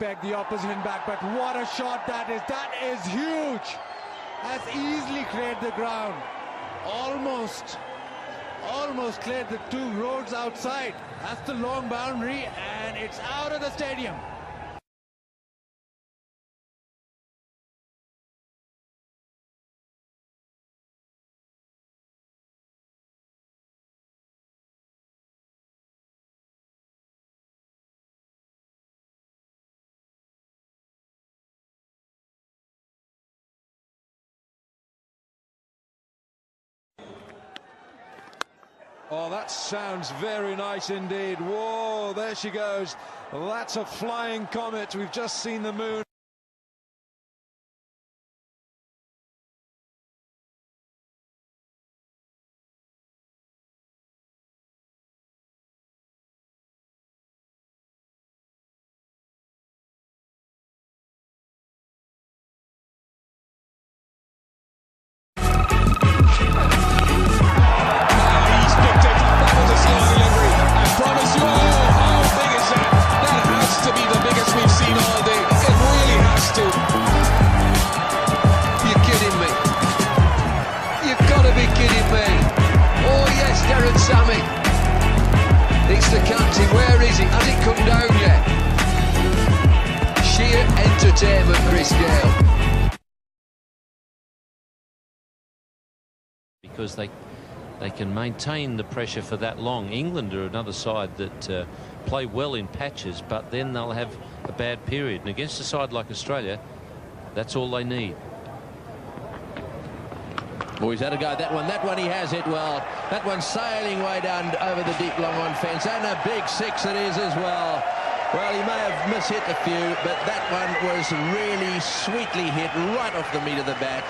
peg the opposition back, but what a shot that is. That is huge. Has easily cleared the ground. Almost cleared the 2 roads outside. That's the long boundary, and it's out of the stadium. Oh, that sounds very nice indeed. Whoa, there she goes. That's a flying comet. We've just seen the moon. It's the captain. Where is he? Has it come down yet? Sheer entertainment, Chris Gale. Because they can maintain the pressure for that long. England are another side that play well in patches, but then they'll have a bad period. And against a side like Australia, that's all they need. Oh, he's had a go at that one he has it well. That one's sailing way down over the deep long on fence, and a big 6 it is as well. Well, he may have mishit a few, but that one was really sweetly hit right off the meat of the bat,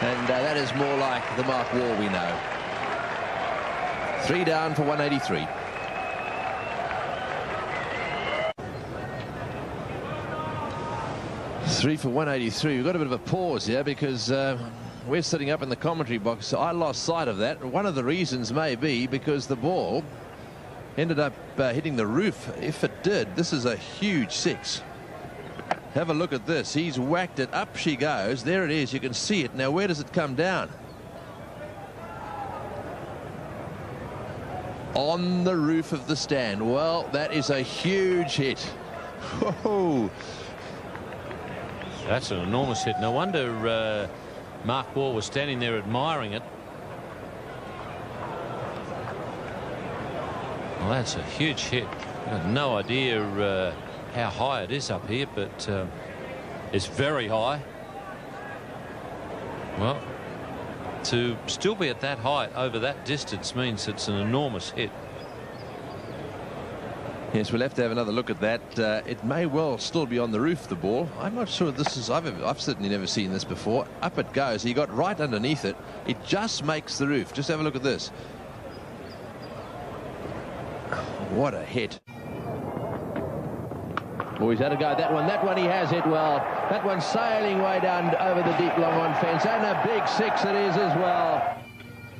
and that is more like the Mark Waugh we know. 3 down for 183. Three for 183. We've got a bit of a pause here because we're sitting up in the commentary box. I lost sight of that. One of the reasons may be because the ball ended up hitting the roof. If it did, this is a huge 6. Have a look at this. He's whacked it. Up she goes. There it is. You can see it. Now, where does it come down? On the roof of the stand. Well, that is a huge hit. Whoa. That's an enormous hit. No wonder Mark Waugh was standing there admiring it. Well, that's a huge hit. I have no idea how high it is up here, but it's very high. Well, to still be at that height over that distance means it's an enormous hit. Yes, we'll have to have another look at that. It may well still be on the roof, the ball. I'm not sure this is... I've certainly never seen this before. Up it goes. He got right underneath it. It just makes the roof. Just have a look at this. What a hit. Oh, he's had a go at that one he has hit well. That one's sailing way down over the deep long on fence, and a big 6 it is as well.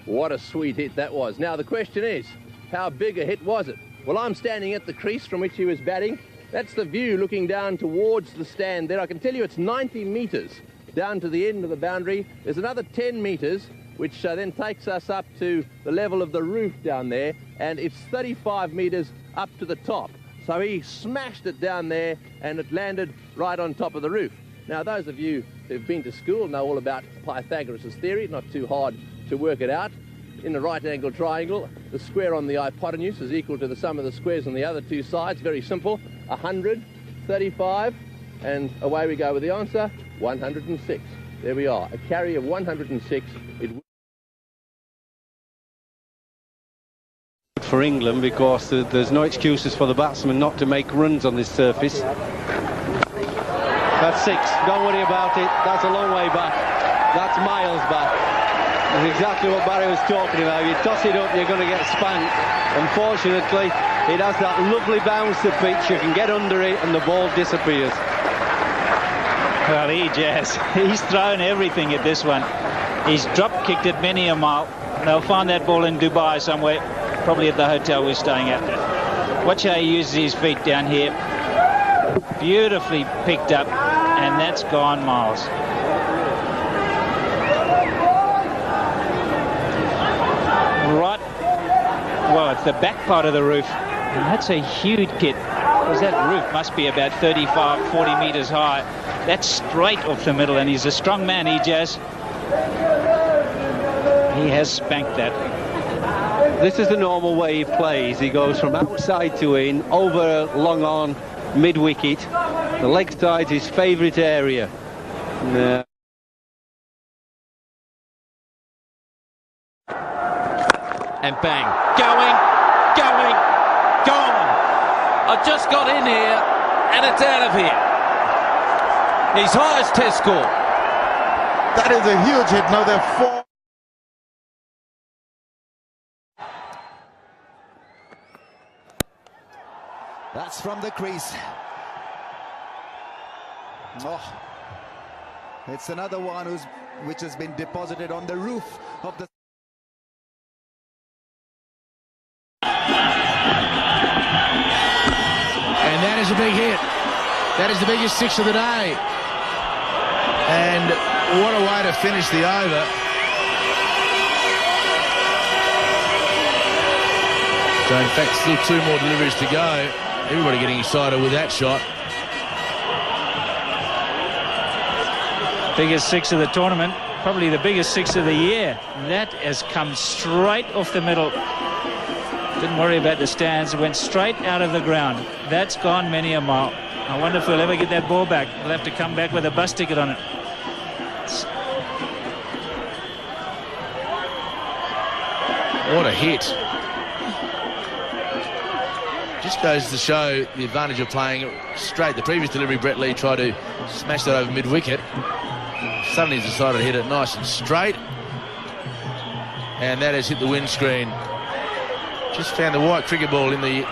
What a sweet hit that was. Now the question is, how big a hit was it? Well, I'm standing at the crease from which he was batting. That's the view looking down towards the stand there. I can tell you it's 90 metres down to the end of the boundary. There's another 10 metres, which then takes us up to the level of the roof down there, and it's 35 metres up to the top. So he smashed it down there, and it landed right on top of the roof. Now, those of you who've been to school know all about Pythagoras' theory. It's not too hard to work it out. In a right-angled triangle, the square on the hypotenuse is equal to the sum of the squares on the other two sides. Very simple. 100, 35, and away we go with the answer, 106. There we are, a carry of 106. For England, because there's no excuses for the batsmen not to make runs on this surface. That's 6. Don't worry about it. That's a long way back. That's miles back. That's exactly what Barry was talking about. You toss it up, you're going to get spanked. Unfortunately, it has that lovely bounce to pitch. You can get under it and the ball disappears. Well, he's thrown everything at this one. He's drop-kicked it many a mile. They'll find that ball in Dubai somewhere, probably at the hotel we're staying at. Watch how he uses his feet down here. Beautifully picked up, and that's gone, Miles. Right, well, it's the back part of the roof, and that's a huge hit, because that roof must be about 35, 40 metres high. That's straight off the middle, and he's a strong man, Ijaz. He has spanked that. This is the normal way he plays. He goes from outside to in, over long on, mid-wicket. The leg side's his favourite area. And bang, going, gone. I just got in here and it's out of here. His highest test score. That is a huge hit. Now they're 4. That's from the crease. Oh, it's another one which has been deposited on the roof of the. And that is a big hit. That is the biggest six of the day. And what a way to finish the over. So in fact, still 2 more deliveries to go. Everybody getting excited with that shot. Biggest six of the tournament, probably the biggest six of the year. That has come straight off the middle. Didn't worry about the stands, went straight out of the ground. That's gone many a mile. I wonder if we'll ever get that ball back. We'll have to come back with a bus ticket on it. What a hit. Just goes to show the advantage of playing straight. The previous delivery, Brett Lee tried to smash that over mid-wicket. Suddenly he's decided to hit it nice and straight. And that has hit the windscreen. Just found the white cricket ball in the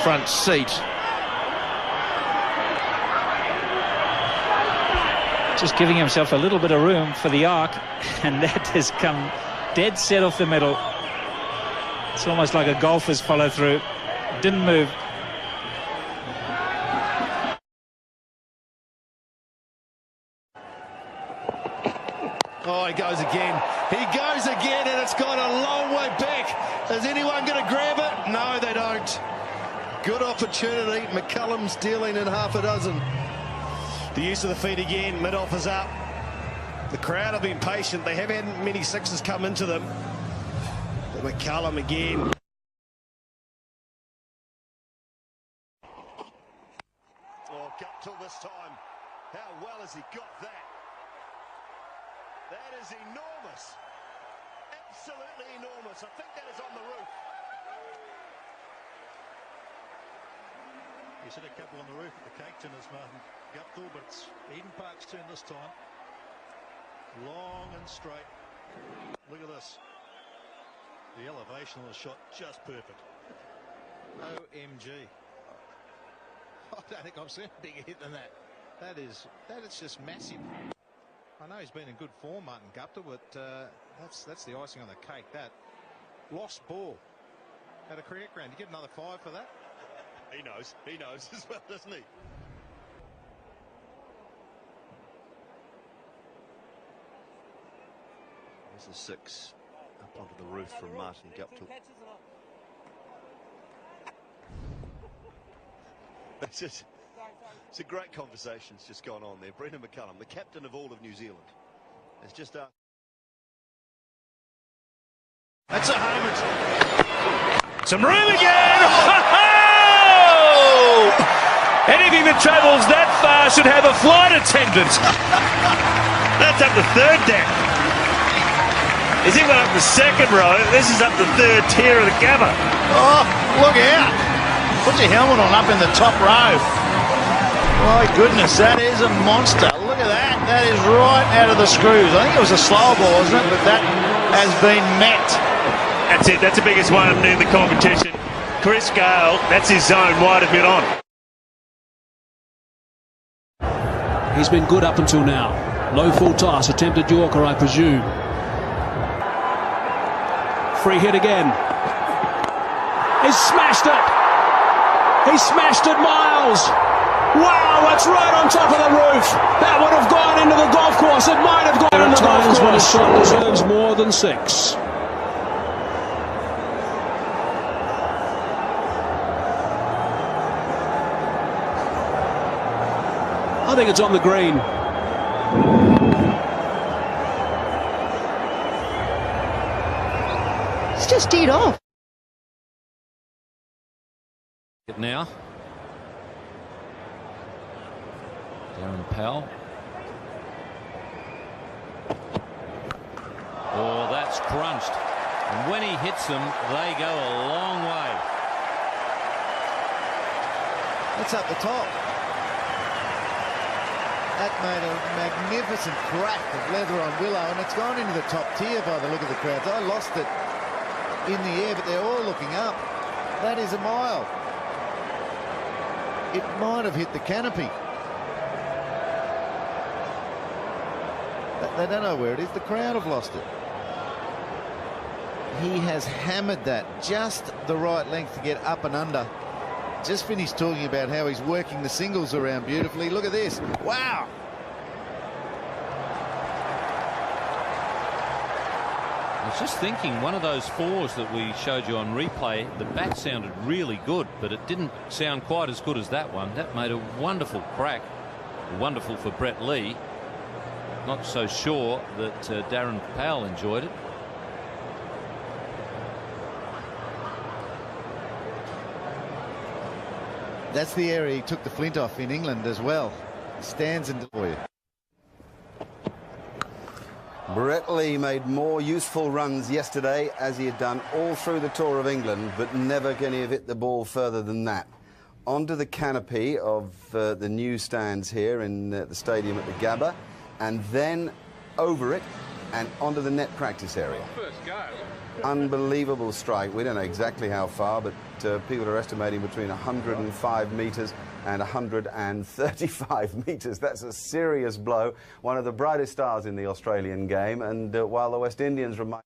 front seat. Just giving himself a little bit of room for the arc, and that has come dead set off the middle. It's almost like a golfer's follow through. Didn't move. Oh, he goes again. He goes again, and it's gone a long way back. Is anyone going to grab it? No, they don't. Good opportunity. McCullum's dealing in half a dozen. The use of the feet again. Mid-off is up. The crowd have been patient. They haven't had many sixes come into them. But McCullum again. Oh, Guptill this time. How well has he got that? That is enormous. Absolutely enormous. I think that is on the roof. He's hit a couple on the roof at the Cape Tennis, Martin Guptill, but it's Eden Park's turn this time. Long and straight. Look at this. The elevation of the shot just perfect. OMG. I don't think I've seen a bigger hit than that. That is just massive. I know he's been in good form, Martin Guptill, but that's the icing on the cake. That lost ball at a cricket ground. You get another 5 for that? He knows as well, doesn't he? There's the 6 up onto the roof from Martin Guptill. It's a great conversation that's just gone on there. Brendan McCullum, the captain of all of New Zealand, has just that's a home. Some room again. Anything that travels that far should have a flight attendant. That's up the 3rd deck. Is he went up the 2nd row? This is up the 3rd tier of the Gabba. Oh, look out. Put your helmet on up in the top row. My goodness, that is a monster. Look at that. That is right out of the screws. I think it was a slow ball, isn't it? But that has been met. That's it. That's the biggest one in the competition. Chris Gale, that's his zone, wide of mid-on. He's been good up until now. Low full toss, attempted Yorker, I presume. Free hit again. He's smashed it. He smashed it, Miles. Pels. Wow, that's right on top of the roof. That would have gone into the golf course. It might have gone into the golf course. When a shot deserves more than 6. I think it's on the green. It's just teed off. Now, Darren Powell. Oh, that's crunched. And when he hits them, they go a long way. It's up the top. That made a magnificent crack of leather on Willow, and it's gone into the top tier by the look of the crowds. I lost it in the air, but they're all looking up. That is a mile. It might have hit the canopy. They don't know where it is. The crowd have lost it. He has hammered that just the right length to get up and under. Just finished talking about how he's working the singles around beautifully. Look at this. Wow. I was just thinking, one of those 4s that we showed you on replay, the bat sounded really good, but it didn't sound quite as good as that one. That made a wonderful crack. Wonderful for Brett Lee. Not so sure that Darren Powell enjoyed it. That's the area he took the flint off in England as well. Stands in for you. Brett Lee made more useful runs yesterday, as he had done all through the Tour of England, but never can he have hit the ball further than that. Onto the canopy of the new stands here in the stadium at the Gabba, and then over it and onto the net practice area. Unbelievable strike. We don't know exactly how far, but people are estimating between 105 metres and 135 metres. That's a serious blow. One of the brightest stars in the Australian game, and while the West Indians remind